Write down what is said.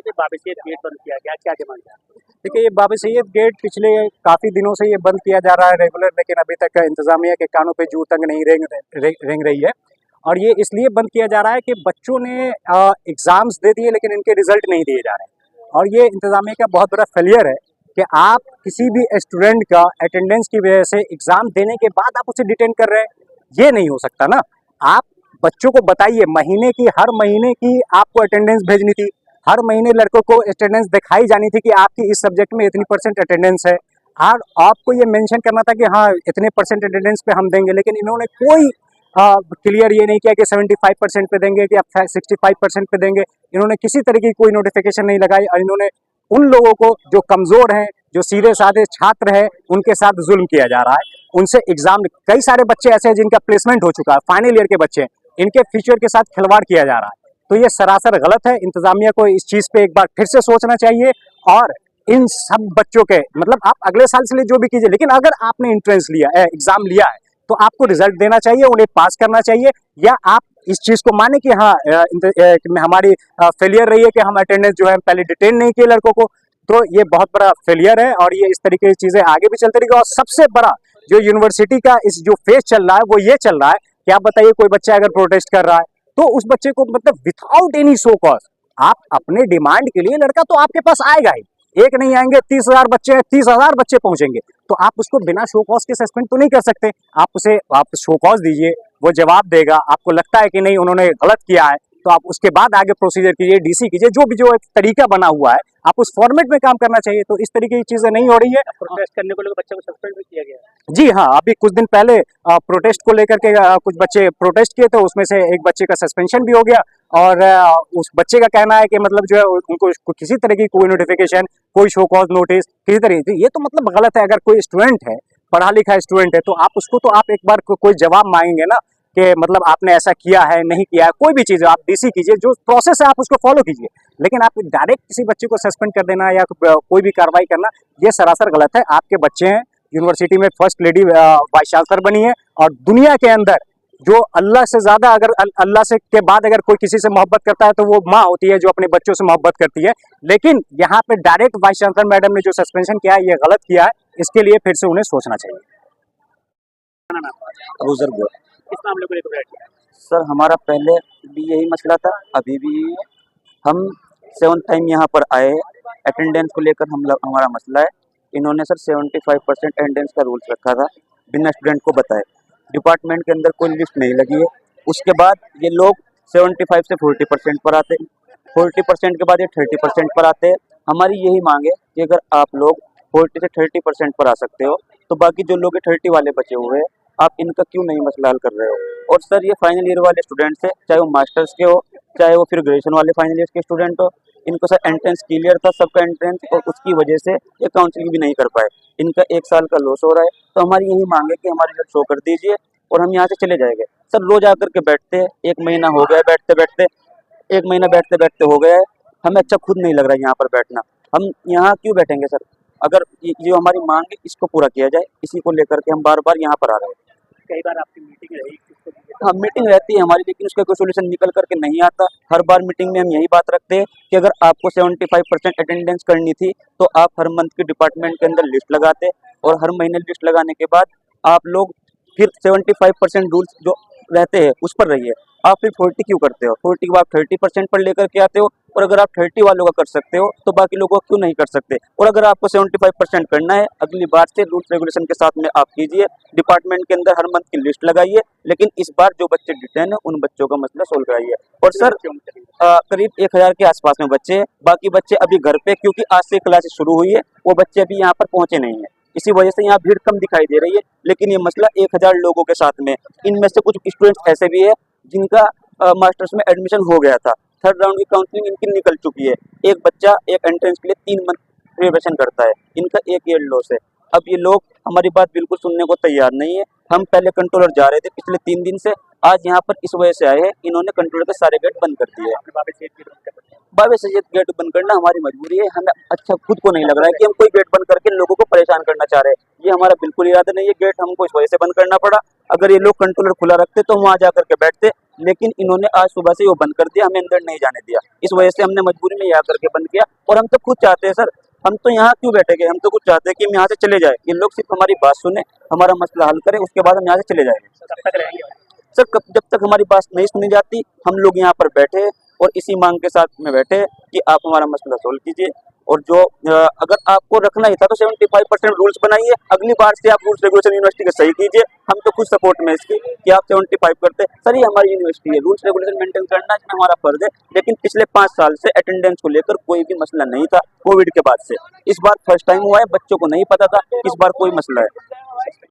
कि बाबा सैयद गेट बंद किया गया, क्या डिमांड है? देखिए, ये बाबा सैयद गेट पिछले काफ़ी दिनों से ये बंद किया जा रहा है रेगुलर, लेकिन अभी तक इंतज़ामिया के कानों पे जूं तक नहीं रेंग रही है। और ये इसलिए बंद किया जा रहा है कि बच्चों ने एग्ज़ाम्स दे दिए लेकिन इनके रिज़ल्ट नहीं दिए जा रहे हैं। और ये इंतज़ामिया का बहुत बड़ा फेलियर है कि आप किसी भी स्टूडेंट का अटेंडेंस की वजह से एग्ज़ाम देने के बाद आप उसे डिटेन कर रहे हैं, ये नहीं हो सकता ना। आप बच्चों को बताइए, हर महीने की आपको अटेंडेंस भेजनी थी, हर महीने लड़कों को अटेंडेंस दिखाई जानी थी कि आपकी इस सब्जेक्ट में इतनी परसेंट अटेंडेंस है, और आपको ये मेंशन करना था कि हाँ इतने परसेंट अटेंडेंस पे हम देंगे। लेकिन इन्होंने कोई क्लियर ये नहीं किया कि 75% पे देंगे कि आप 65% पे देंगे। इन्होंने किसी तरह की कोई नोटिफिकेशन नहीं लगाई, और इन्होंने उन लोगों को जो कमज़ोर हैं, जो सीधे साधे छात्र हैं, उनके साथ जुल्म किया जा रहा है। उनसे एग्जाम, कई सारे बच्चे ऐसे हैं जिनका प्लेसमेंट हो चुका है, फाइनल ईयर के बच्चे, इनके फ्यूचर के साथ खिलवाड़ किया जा रहा है। तो ये सरासर गलत है। इंतजामिया को इस चीज़ पे एक बार फिर से सोचना चाहिए, और इन सब बच्चों के मतलब आप अगले साल से लिए जो भी कीजिए, लेकिन अगर आपने एंट्रेंस लिया है, एग्जाम लिया है, तो आपको रिजल्ट देना चाहिए, उन्हें पास करना चाहिए। या आप इस चीज़ को माने कि हाँ हमारी फेलियर रही है कि हम अटेंडेंस जो है पहले डिटेन नहीं किए लड़कों को, तो ये बहुत बड़ा फेलियर है। और ये इस तरीके की चीज़ें आगे भी चलती रहेगी। और सबसे बड़ा जो यूनिवर्सिटी का इस जो फेस चल रहा है वो ये चल रहा है कि आप बताइए, कोई बच्चा अगर प्रोटेस्ट कर रहा है तो उस बच्चे को मतलब विथआउट एनी शो कॉज, आप अपने डिमांड के लिए, लड़का तो आपके पास आएगा ही, एक नहीं आएंगे, 30,000 बच्चे हैं, 30,000 बच्चे पहुंचेंगे, तो आप उसको बिना शो कॉज के सस्पेंड तो नहीं कर सकते। आप शो कॉज दीजिए, वो जवाब देगा, आपको लगता है कि नहीं उन्होंने गलत किया है, तो आप उसके बाद आगे प्रोसीजर कीजिए, डीसी कीजिए, जो एक तरीका बना हुआ है, आप उस फॉर्मेट में काम करना चाहिए। तो इस तरीके की चीजें नहीं हो रही है। प्रोटेस्ट करने को लेकर बच्चे को सस्पेंड भी किया गया है। जी हाँ, अभी कुछ दिन पहले प्रोटेस्ट को लेकर के कुछ बच्चे प्रोटेस्ट किए, तो उसमें से एक बच्चे का सस्पेंशन भी हो गया। और उस बच्चे का कहना है कि मतलब जो है उनको किसी तरह की कोई नोटिफिकेशन, कोई शो कॉज नोटिस, किसी तरह की, ये तो मतलब गलत है। अगर कोई स्टूडेंट है, पढ़ा लिखा स्टूडेंट है, तो आप एक बार कोई जवाब मांगेंगे ना कि मतलब आपने ऐसा किया है, नहीं किया है, कोई भी चीज़ आप डीसी कीजिए, जो प्रोसेस है आप उसको फॉलो कीजिए। लेकिन आप डायरेक्ट किसी बच्चे को सस्पेंड कर देना या कोई भी कार्रवाई करना, ये सरासर गलत है। आपके बच्चे हैं, यूनिवर्सिटी में फर्स्ट लेडी वाइस चांसलर बनी है, और दुनिया के अंदर जो अल्लाह से ज़्यादा, अगर अल्लाह से के बाद अगर कोई किसी से मोहब्बत करता है तो वो माँ होती है, जो अपने बच्चों से मोहब्बत करती है। लेकिन यहाँ पे डायरेक्ट वाइस चांसलर मैडम ने जो सस्पेंशन किया है, ये गलत किया है। इसके लिए फिर से उन्हें सोचना चाहिए। किस मामले को लेकर बैठे हैं? सर, हमारा पहले भी यही मसला था, अभी भी यही है। हम 7th टाइम यहाँ पर आए हैं, अटेंडेंस को लेकर हमारा मसला है। इन्होंने सर 75% अटेंडेंस का रूल्स रखा था, बिना स्टूडेंट को बताए। डिपार्टमेंट के अंदर कोई लिस्ट नहीं लगी है। उसके बाद ये लोग 75 से 40% पर आते हैं, 40% के बाद ये 30% पर आते हैं। हमारी यही मांग है कि अगर आप लोग 40 से 30% पर आ सकते हो, तो बाकी जो लोग 30 वाले बचे हुए हैं, आप इनका क्यों नहीं मसला हल कर रहे हो। और सर, ये फाइनल ईयर वाले स्टूडेंट्स हैं, चाहे वो मास्टर्स के हो, चाहे वो फिर ग्रेजुएशन वाले फाइनल ईयर के स्टूडेंट हो, इनको सर एंट्रेंस क्लियर था, सबका एंट्रेंस, और उसकी वजह से ये काउंसलिंग भी नहीं कर पाए। इनका 1 साल का लॉस हो रहा है। तो हमारी यही मांग है कि हमारे रिजल्ट शो कर दीजिए और हम यहाँ से चले जाएंगे। सर, रोज आकर के बैठते हैं, 1 महीना हो गया है बैठते बैठते, 1 महीना बैठते बैठते हो गया है। हमें अच्छा खुद नहीं लग रहा है यहाँ पर बैठना। हम यहाँ क्यों बैठेंगे सर? अगर जो हमारी मांग है इसको पूरा किया जाए, इसी को लेकर के हम बार बार यहाँ पर आ रहे हैं। कई बार आपकी मीटिंग रही, हाँ, मीटिंग रहती है हमारी, लेकिन उसका कोई सोल्यूशन निकल करके नहीं आता। हर बार मीटिंग में हम यही बात रखते हैं कि अगर आपको 75% अटेंडेंस करनी थी, तो आप हर मंथ की डिपार्टमेंट के अंदर लिस्ट लगाते, और हर महीने लिस्ट लगाने के बाद आप लोग फिर 75% रूल्स जो रहते हैं उस पर रहिए। आप फिर 40 क्यों करते हो? 40 के बाद 30% पर लेकर के आते हो। और अगर आप 30 वालों का कर सकते हो, तो बाकी लोगों का क्यों नहीं कर सकते? और अगर आपको 75% करना है, अगली बार से रूल्स रेगुलेशन के साथ में आप कीजिए, डिपार्टमेंट के अंदर हर मंथ की लिस्ट लगाइए। लेकिन इस बार जो बच्चे डिटेन है, उन बच्चों का मसला सोल्व कराइए। और सर, करीब 1000 के आसपास में बच्चे हैं, बाकी बच्चे अभी घर पे, क्योंकि आज से क्लासेस शुरू हुई है, वो बच्चे अभी यहाँ पर पहुंचे नहीं है। इसी वजह से यहाँ भीड़ कम दिखाई दे रही है। लेकिन ये मसला 1000 लोगों के साथ में, इनमें से कुछ स्टूडेंट्स ऐसे भी है जिनका मास्टर्स में एडमिशन हो गया था, 3rd राउंड की काउंसलिंग इनकी निकल चुकी है। एक बच्चा एक एंट्रेंस के लिए 3 मंथ प्रिपरेशन करता है, इनका 1 ईयर लॉस है। अब ये लोग हमारी बात बिल्कुल सुनने को तैयार नहीं है। हम पहले कंट्रोलर जा रहे थे पिछले 3 दिन से, आज यहाँ पर इस वजह से आए हैं, इन्होंने कंट्रोलर के सारे गेट बंद कर दिए। बाबा सैयद गेट बंद करना हमारी मजबूरी है। हमें अच्छा खुद को नहीं लग रहा है कि हम कोई गेट बंद करके लोगों को परेशान करना चाह रहे हैं। ये हमारा बिल्कुल इरादा नहीं है। गेट हमको इस वजह से बंद करना पड़ा। अगर ये लोग कंट्रोलर खुला रखते तो हम वहाँ जा करके बैठते, लेकिन इन्होंने आज सुबह से वो बंद कर दिया, हमें अंदर नहीं जाने दिया। इस वजह से हमने मजबूरी में यहाँ करके बंद किया। और हम तो खुद चाहते हैं सर, हम तो यहाँ क्यों बैठे गए, हम तो खुद चाहते हैं कि हम यहाँ से चले जाए, ये लोग सिर्फ हमारी बात सुने, हमारा मसला हल करें, उसके बाद हम यहाँ से चले जाएंगे। कब तक रहेंगे? सर जब तक हमारी बात नहीं सुनी जाती, हम लोग यहाँ पर बैठे और इसी मांग के साथ में बैठे कि आप हमारा मसला सोल्व कीजिए। और जो अगर आपको रखना ही था तो 75% रूल्स बनाइए, अगली बार से आप रूल्स रेगुलेशन यूनिवर्सिटी के सही कीजिए। हम तो खुद सपोर्ट में इसकी कि आप 75 करते। सर ये हमारी यूनिवर्सिटी है, रूल्स रेगुलेशन मेंटेन करना इसमें हमारा फर्ज है। लेकिन पिछले 5 साल से अटेंडेंस को लेकर कोई भी मसला नहीं था कोविड के बाद से। इस बार फर्स्ट टाइम हुआ है, बच्चों को नहीं पता था, इस बार कोई मसला है।